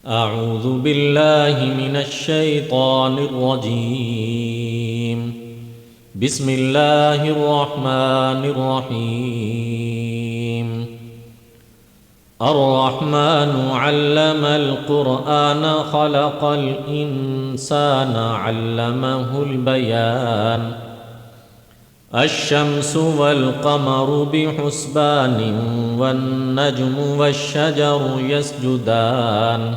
أعوذ بالله من الشيطان الرجيم. بسم الله الرحمن الرحيم. الرحمن علم القرآن خلق الإنسان علمه البيان. الشمس والقمر بحسبان والنجم والشجر يسجدان.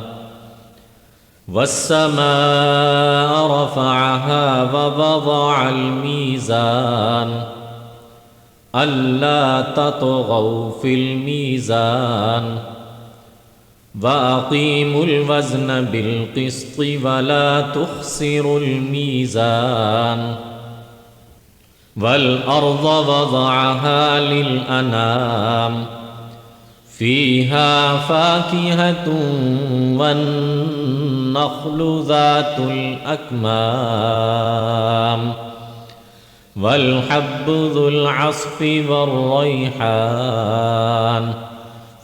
والسماء رفعها ووضع الميزان ألا تطغوا في الميزان وأقيموا الوزن بالقسط ولا تخسروا الميزان. والأرض وضعها للأنام فيها فاكهة والنخل ذات الأكمام والحب ذو العصف والريحان.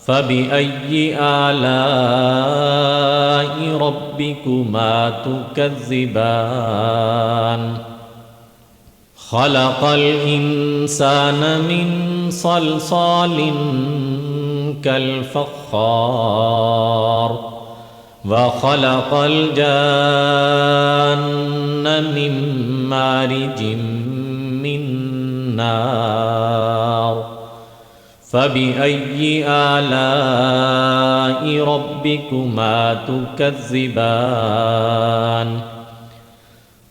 فبأي آلاء ربكما تكذبان؟ خلق الإنسان من صلصال كالفخار وخلق الجان من مارج من نار. فبأي آلاء ربكما تكذبان؟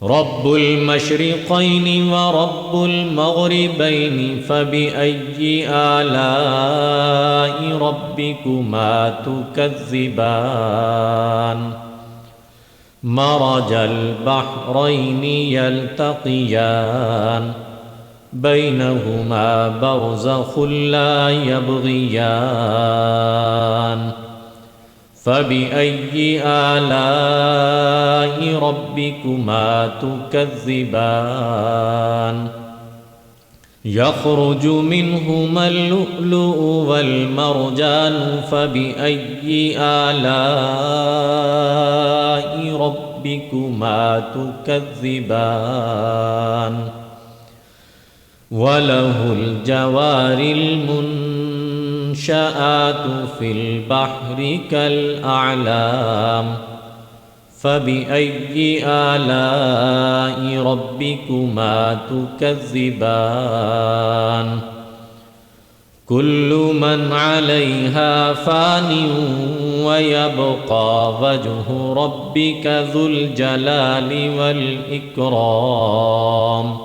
رب المشرقين ورب المغربين فبأي آلاء ربكما تكذبان؟ مرج البحرين يلتقيان بينهما برزخ لا يبغيان. فبأي آلاء ربكما تكذبان؟ يخرج منهما اللؤلؤ والمرجان فبأي آلاء ربكما تكذبان؟ وله الجوار المنشآت في البحر كالأعلام. فبأي آلاء ربكما تكذبان؟ كل من عليها فان ويبقى وجه ربك ذو الجلال والإكرام.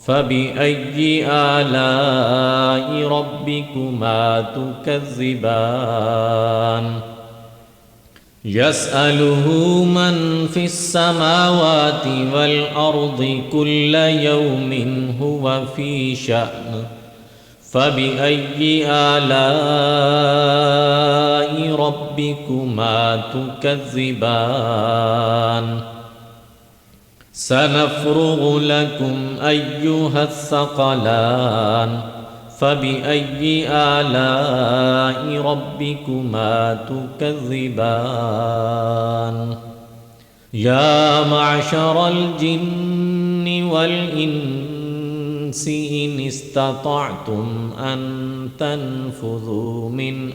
فبأي آلاء ربكما تكذبان؟ يسأله من في السماوات والأرض كل يوم هو في شأن. فبأي آلاء ربكما تكذبان؟ سنفرغ لكم أيها الثقلان. فبأي آلاء ربكما تكذبان؟ يا معشر الجن والإنس إن استطعتم أن تنفذوا من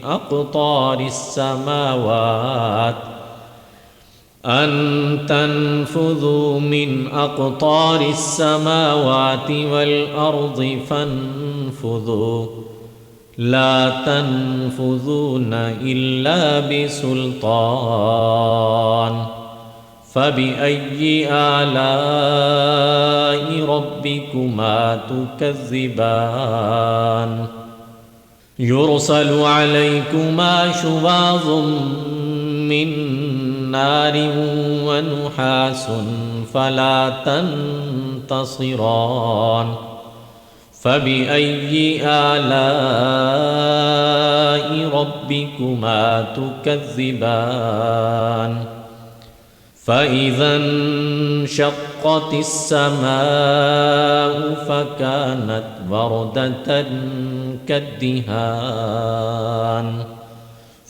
أقطار السماوات والأرض فانفذوا لا تنفذون إلا بسلطان. فبأي آلاء ربكما تكذبان؟ يرسل عليكما شواظ من نار ونحاس فلا تنتصران. فبأي آلاء ربكما تكذبان؟ فإذا انشقت السماء فكانت وردة كالدهان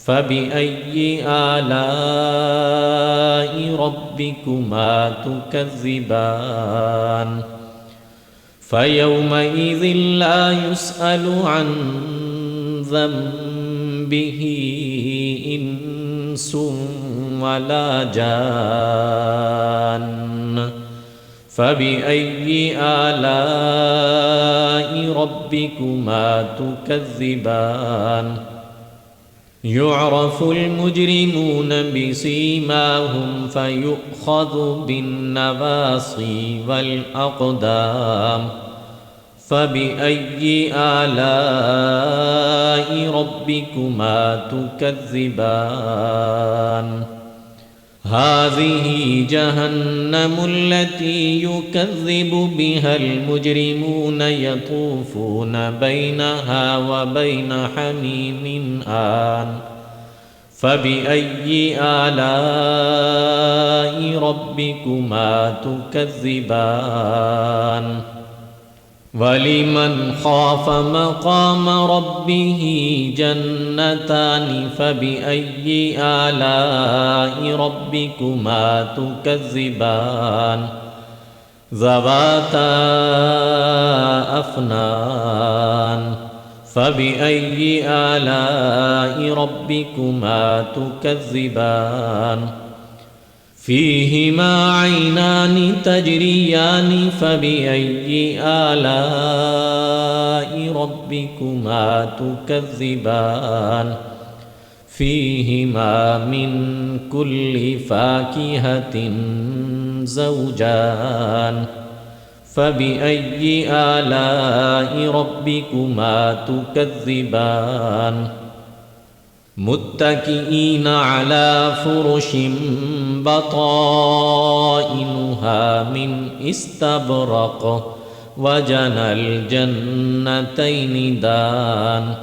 فبأي آلاء ربكما تكذبان فيومئذ لا يسأل عن ذنبه إنس ولا جان فبأي آلاء ربكما تكذبان يعرف المجرمون بسيماهم فيؤخذ بالنواصي والأقدام فبأي آلاء ربكما تكذبان هذه جهنم التي يكذب بها المجرمون يطوفون بينها وبين حميم آن فبأي آلاء ربكما تكذبان ولمن خاف مقام ربه جنتان فبأي آلاء ربكما تكذبان ذواتا أفنان فبأي آلاء ربكما تكذبان فيهما عينان تجريان فبأي آلاء ربكما تكذبان فيهما من كل فاكهة زوجان فبأي آلاء ربكما تكذبان متكئين على فرش بطائنها من استبرق وجنى الجنتين دان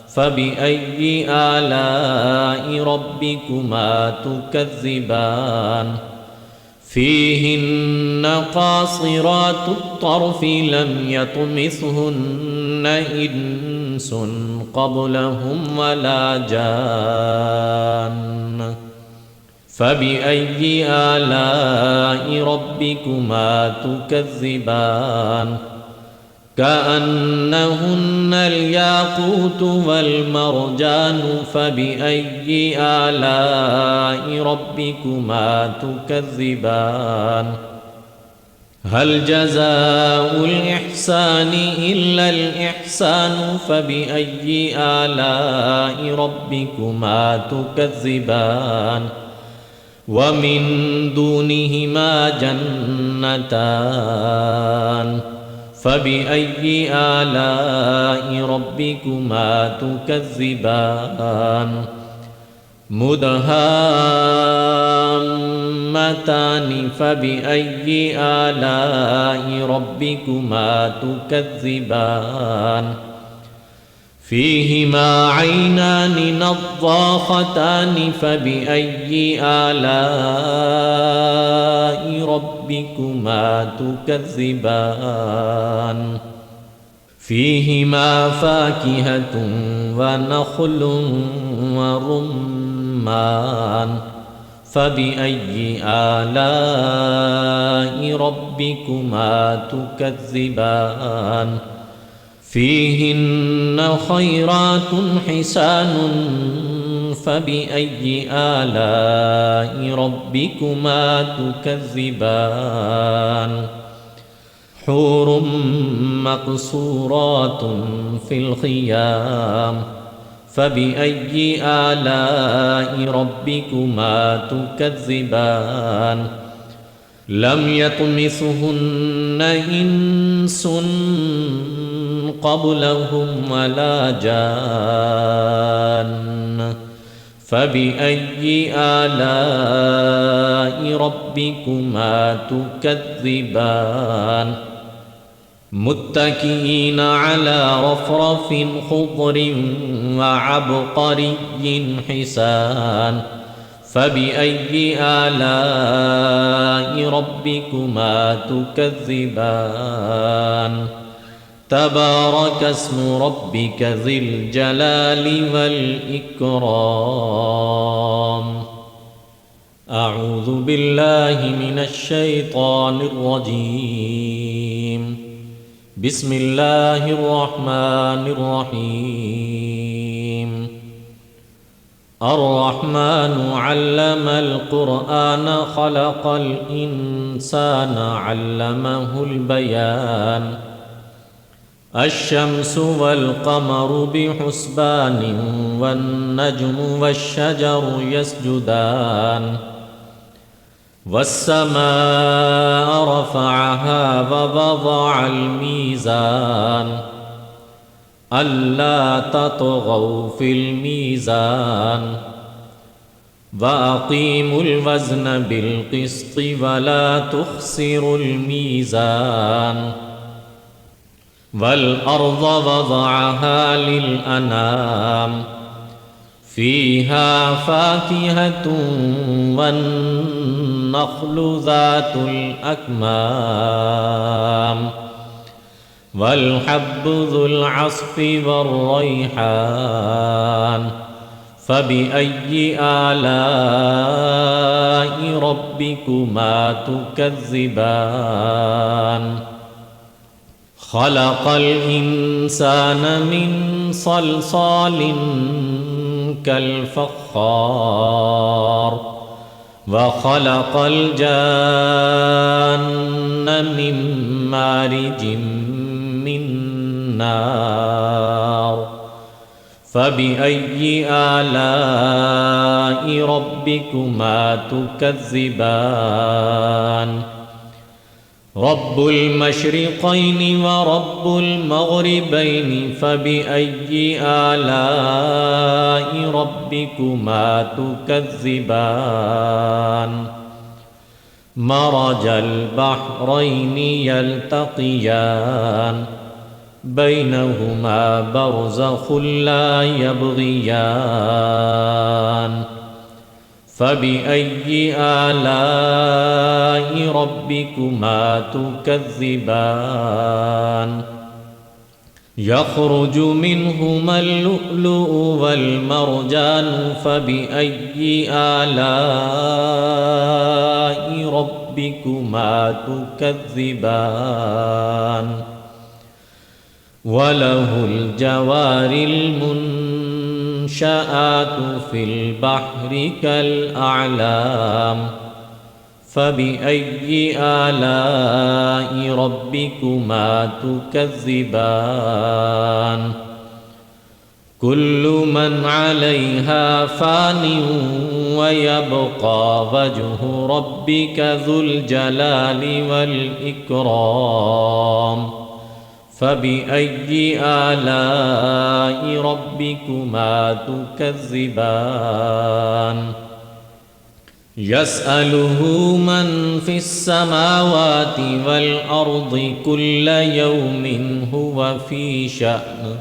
فبأي آلاء ربكما تكذبان فيهن قاصرات الطرف لم يطمثهن إنس قبلهم ولا جان فبأي آلاء ربكما تكذبان كأنهن الياقوت والمرجان فبأي آلاء ربكما تكذبان هل جزاء الإحسان إلا الإحسان فبأي آلاء ربكما تكذبان ومن دونهما جنتان فبأي آلاء ربكما تكذبان مدهامتان فبأي آلاء ربكما تكذبان فيهما عينان نضاختان فبأي آلاء ربكما تكذبان فيهما فاكهة ونخل ورمان فبأي آلاء ربكما تكذبان فيهن خيرات حسان فبأي آلاء ربكما تكذبان حور مقصورات في الخيام فبأي آلاء ربكما تكذبان لم يطمثهن إنس قبلهم ولا جان فبأي آلاء ربكما تكذبان متكئين على رفرف خضر وعبقري حسان فبأي آلاء ربكما تكذبان تبارك اسم ربك ذي الجلال والإكرام. أعوذ بالله من الشيطان الرجيم. بسم الله الرحمن الرحيم. الرحمن علم القرآن خلق الإنسان علمه البيان. الشمس والقمر بحسبان والنجم والشجر يسجدان. والسماء رفعها ووضع الميزان ألا تطغوا في الميزان وأقيموا الوزن بالقسط ولا تخسروا الميزان. والأرض وضعها للأنام فيها فاكهة والنخل ذات الأكمام والحب ذو العصف والريحان. فبأي آلاء ربكما تكذبان؟ خلق الإنسان من صلصال كالفخار وخلق الجان من مارج من نار. فبأي آلاء ربكما تكذبان؟ رب المشرقين ورب المغربين. فبأي آلاء ربكما تكذبان؟ مرج البحرين يلتقيان بينهما برزخ لا يبغيان. فبأي آلاء ربكما تكذبان؟ يخرج منهما اللؤلؤ والمرجان. فبأي آلاء ربكما تكذبان؟ وله الجوار المنشآت في البحر كالأعلام. فبأي آلاء ربكما تكذبان؟ كل من عليها فان ويبقى وجه ربك ذو الجلال والإكرام. فبأي آلاء ربكما تكذبان؟ يسأله من في السماوات والأرض كل يوم هو في شأن.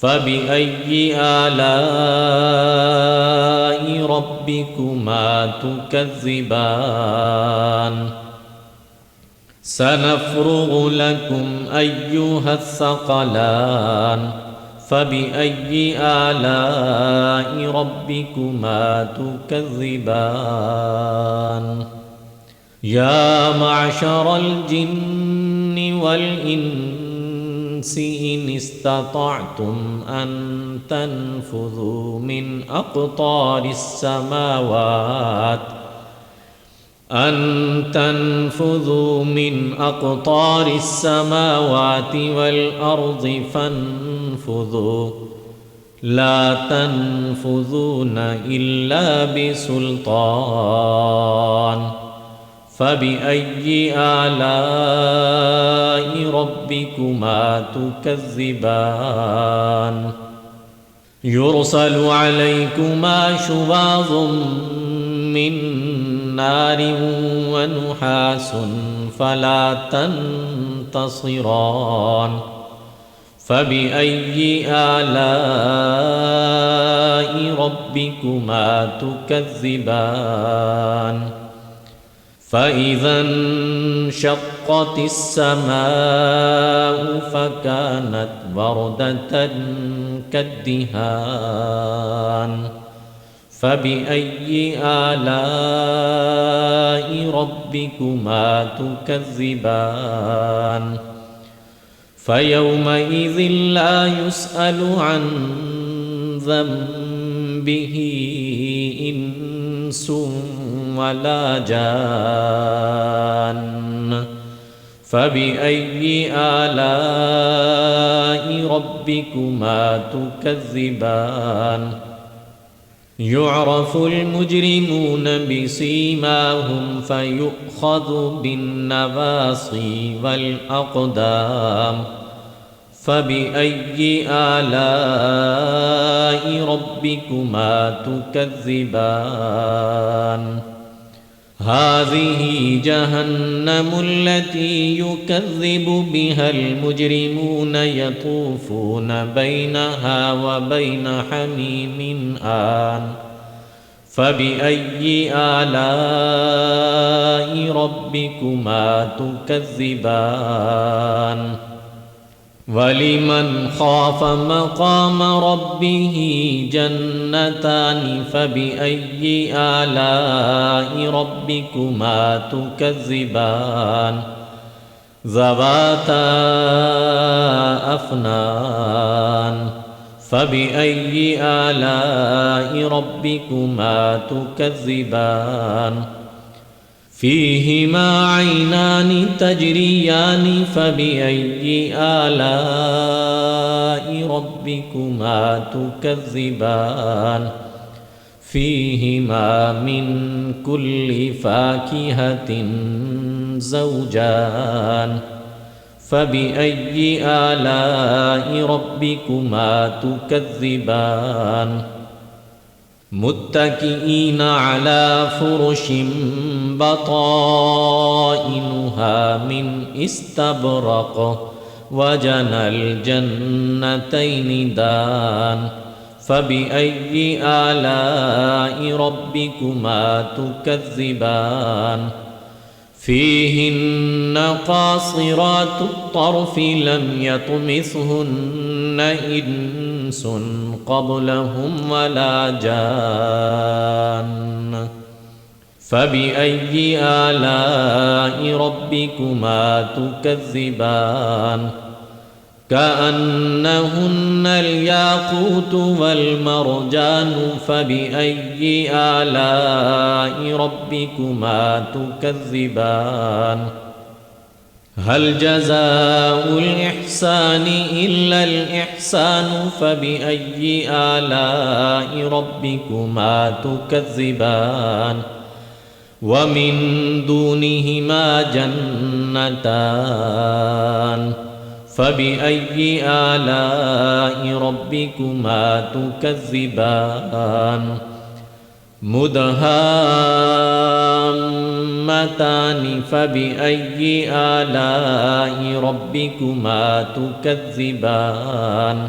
فبأي آلاء ربكما تكذبان؟ سنفرغ لكم أيها الثقلان. فبأي آلاء ربكما تكذبان؟ يا معشر الجن والإنس إن استطعتم أن تنفذوا من أقطار السماوات والأرض فانفذوا لا تنفذون إلا بسلطان. فبأي آلاء ربكما تكذبان؟ يرسل عليكما شواظ من نار ونحاس فلا تنتصران. فبأي آلاء ربكما تكذبان؟ فإذا انشقت السماء فكانت وردة كالدهان فبأي آلاء ربكما تكذبان فيومئذ لا يسأل عن ذنبه إنس ولا جان فبأي آلاء ربكما تكذبان يعرف المجرمون بسيماهم فيؤخذ بالنواصي والأقدام فبأي آلاء ربكما تكذبان هذه جهنم التي يكذب بها المجرمون يطوفون بينها وبين حميم آن فبأي آلاء ربكما تكذبان ولمن خاف مقام ربه جنتان فبأي آلاء ربكما تكذبان ذواتا أفنان فبأي آلاء ربكما تكذبان فيهما عينان تجريان فبأي آلاء ربكما تكذبان فيهما من كل فاكهة زوجان فبأي آلاء ربكما تكذبان متكئين على فرش بطائنها من استبرق وجنى الجنتين دان فبأي آلاء ربكما تكذبان فيهن قاصرات الطرف لم يطمثهن إنس قبلهم ولا جان فبأي آلاء ربكما تكذبان كأنهن الياقوت والمرجان فبأي آلاء ربكما تكذبان هل جزاء الإحسان إلا الإحسان فبأي آلاء ربكما تكذبان ومن دونهما جنتان فبأي آلاء ربكما تكذبان مدهامتان فبأي آلاء ربكما تكذبان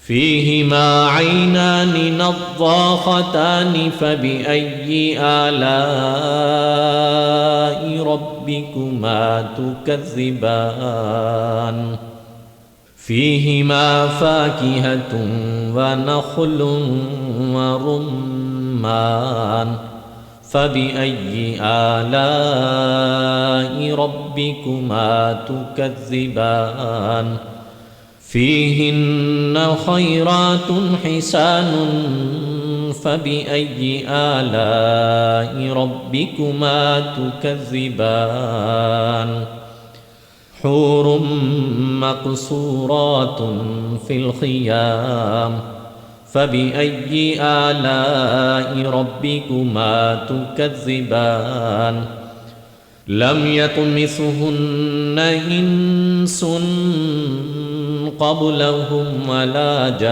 فيهما عينان نضاختان فبأي آلاء ربكما تكذبان فيهما فاكهة ونخل ورمان فبأي آلاء ربكما تكذبان فيهن خيرات حسان فبأي آلاء ربكما تكذبان حور مقصورات في الخيام فبأي آلاء ربكما تكذبان لم يطمثهن إنس قبلهم ولا جان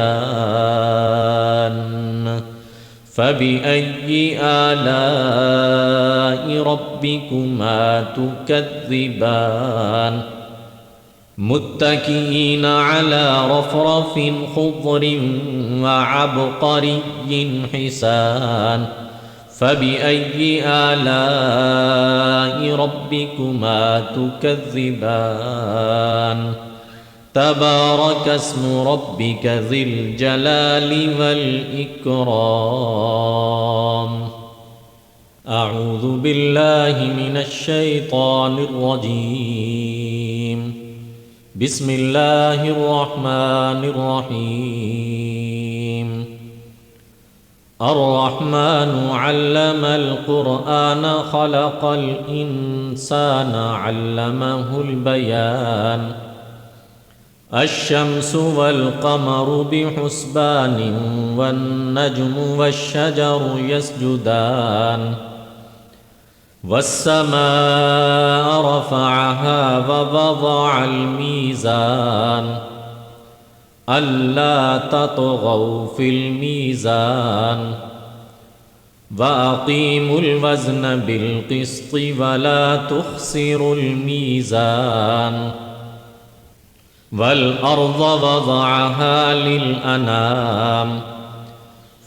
فبأي آلاء ربكما تكذبان متكئين على رفرف خضر وعبقري حسان فبأي آلاء ربكما تكذبان تبارك اسم ربك ذي الجلال والإكرام أعوذ بالله من الشيطان الرجيم بسم الله الرحمن الرحيم الرحمن علم القرآن خلق الإنسان علمه البيان الشمس والقمر بحسبان والنجم والشجر يسجدان والسماء رفعها ووضع الميزان ألا تطغوا في الميزان وأقيموا الوزن بالقسط ولا تخسروا الميزان والأرض وضعها للأنام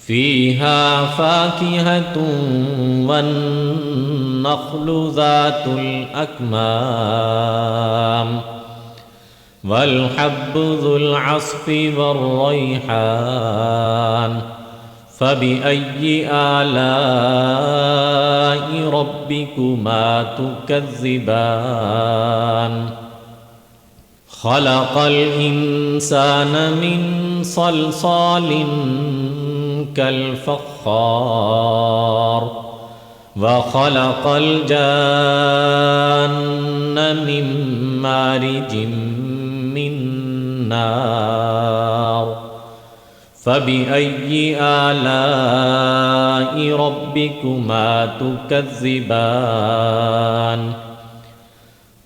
فيها فاكهة والنخل ذات الأكمام والحب ذو العصف والريحان فبأي آلاء ربكما تكذبان خلق الإنسان من صلصال كالفخار وخلق الجان من مارج من نار فبأي آلاء ربكما تكذبان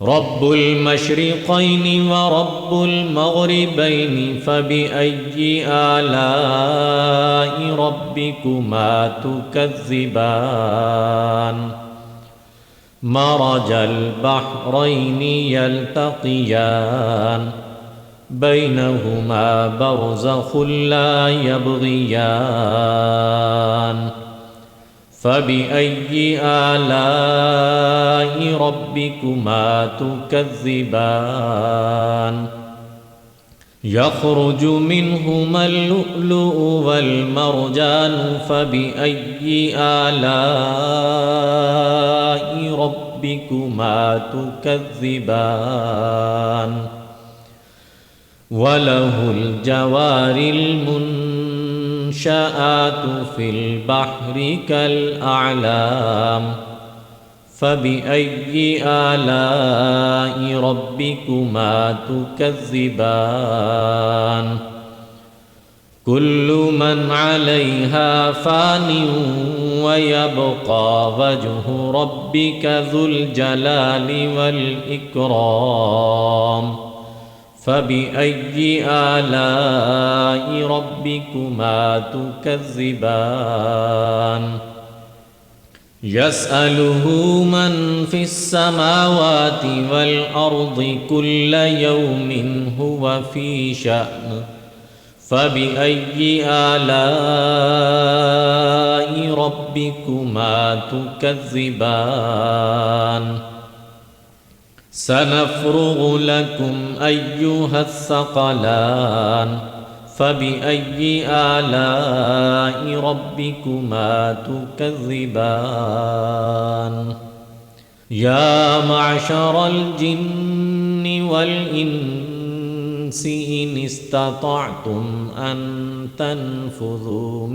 رب المشرقين ورب المغربين فبأي آلاء ربكما تكذبان مرج البحرين يلتقيان بينهما برزخ لا يبغيان فبأي آلاء ربكما تكذبان يخرج منهما اللؤلؤ والمرجان فبأي آلاء ربكما تكذبان وله الجوار المنشآت في البحر كالأعلام فبأي آلاء ربكما تكذبان كل من عليها فان ويبقى وجه ربك ذو الجلال والإكرام فبأي آلاء ربكما تكذبان يسأله من في السماوات والأرض كل يوم هو في شأن فبأي آلاء ربكما تكذبان سنفرغ لكم أيها الثقلان فبأي آلاء ربكما تكذبان يا معشر الجن والإنس إن استطعتم أن تنفذوا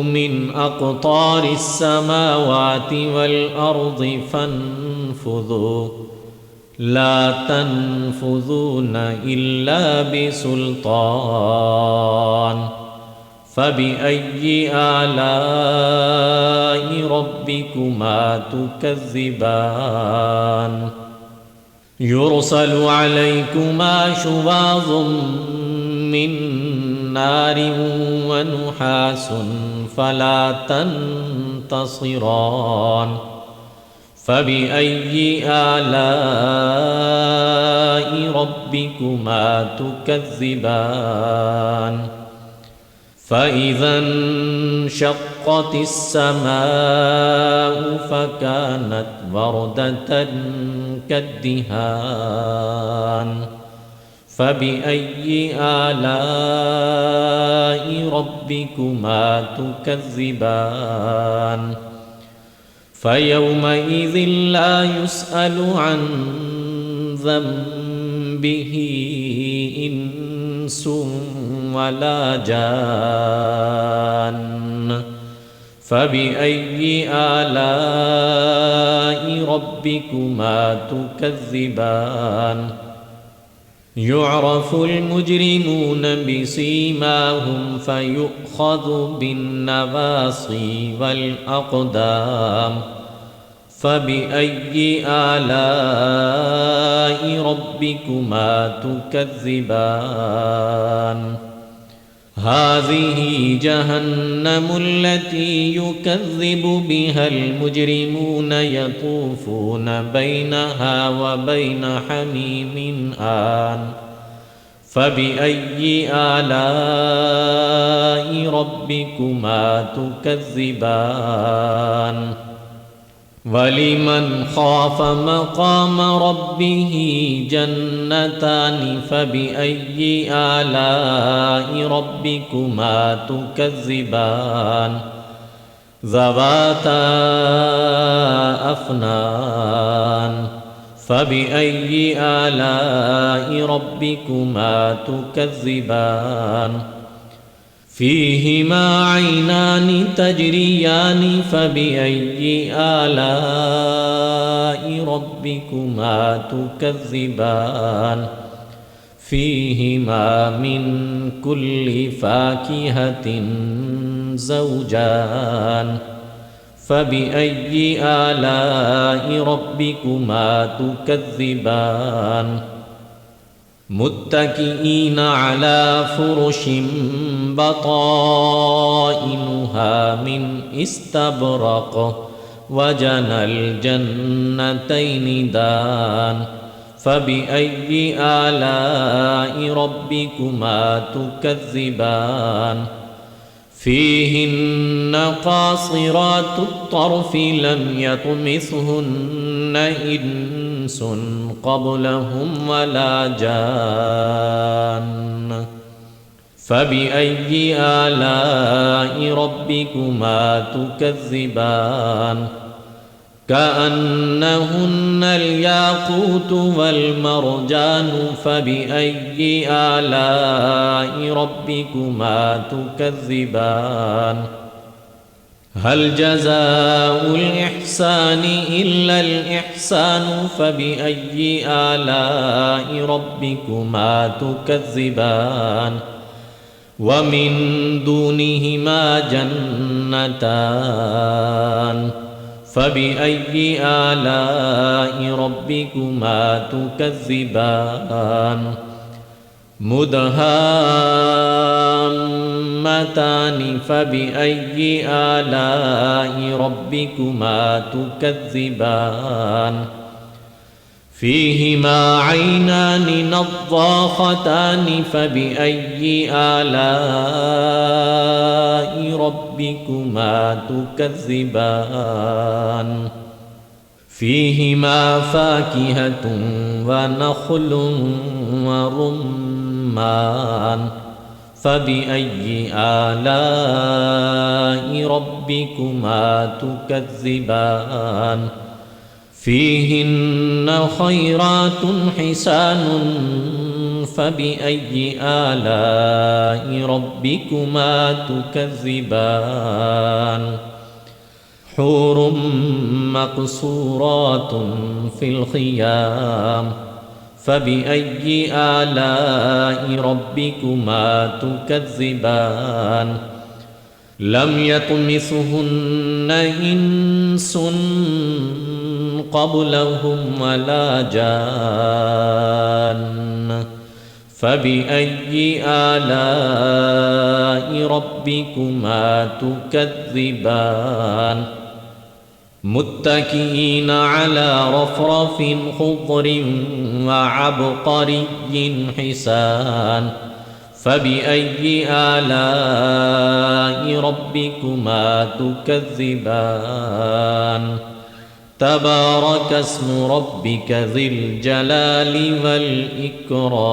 من أقطار السماوات والأرض فانفذوا لا تنفذون إلا بسلطان فبأي آلاء ربكما تكذبان يرسل عليكما شواظ من نار ونحاس فلا تنتصران فبأي آلاء ربكما تكذبان فإذا انشقت السماء فكانت وردة كالدهان فبأي آلاء ربكما تكذبان فيومئذ لا يسأل عن ذنبه إنس ولا جان فبأي آلاء ربكما تكذبان يعرف المجرمون بسيماهم فيؤخذ بالنواصي والأقدام فبأي آلاء ربكما تكذبان هذه جهنم التي يكذب بها المجرمون يطوفون بينها وبين حميم آن فبأي آلاء ربكما تكذبان ولمن خاف مقام ربه جنتان فبأي آلاء ربكما تكذبان ذواتا أفنان فبأي آلاء ربكما تكذبان فيهما عينان تجريان فبأي آلاء ربكما تكذبان فيهما من كل فاكهة زوجان فبأي آلاء ربكما تكذبان متكئين على فرش بطائنها من استبرق وجنى الجنتين دان فبأي آلاء ربكما تكذبان فيهن قاصرات الطرف لم يطمثهن إنس قبلهم ولا جان فبأي آلاء ربكما تكذبان كأنهن الياقوت والمرجان فبأي آلاء ربكما تكذبان هل جزاء الإحسان إلا الإحسان فبأي آلاء ربكما تكذبان ومن دونهما جنتان فبأي آلاء ربكما تكذبان مدهامتان فبأي آلاء ربكما تكذبان فيهما عينان نضاختان فبأي آلاء ربكما تكذبان فيهما فاكهة ونخل ورمان فبأي آلاء ربكما تكذبان فيهن خيرات حسان فبأي آلاء ربكما تكذبان حور مقصورات في الخيام فبأي آلاء ربكما تكذبان لم يطمثهن إنس قبلهم ولا جان فبأي آلاء ربكما تكذبان متكئين على رفرف خضر وعبقري حسان فبأي آلاء ربكما تكذبان تبارك اسم ربك ذي الجلال والإكرام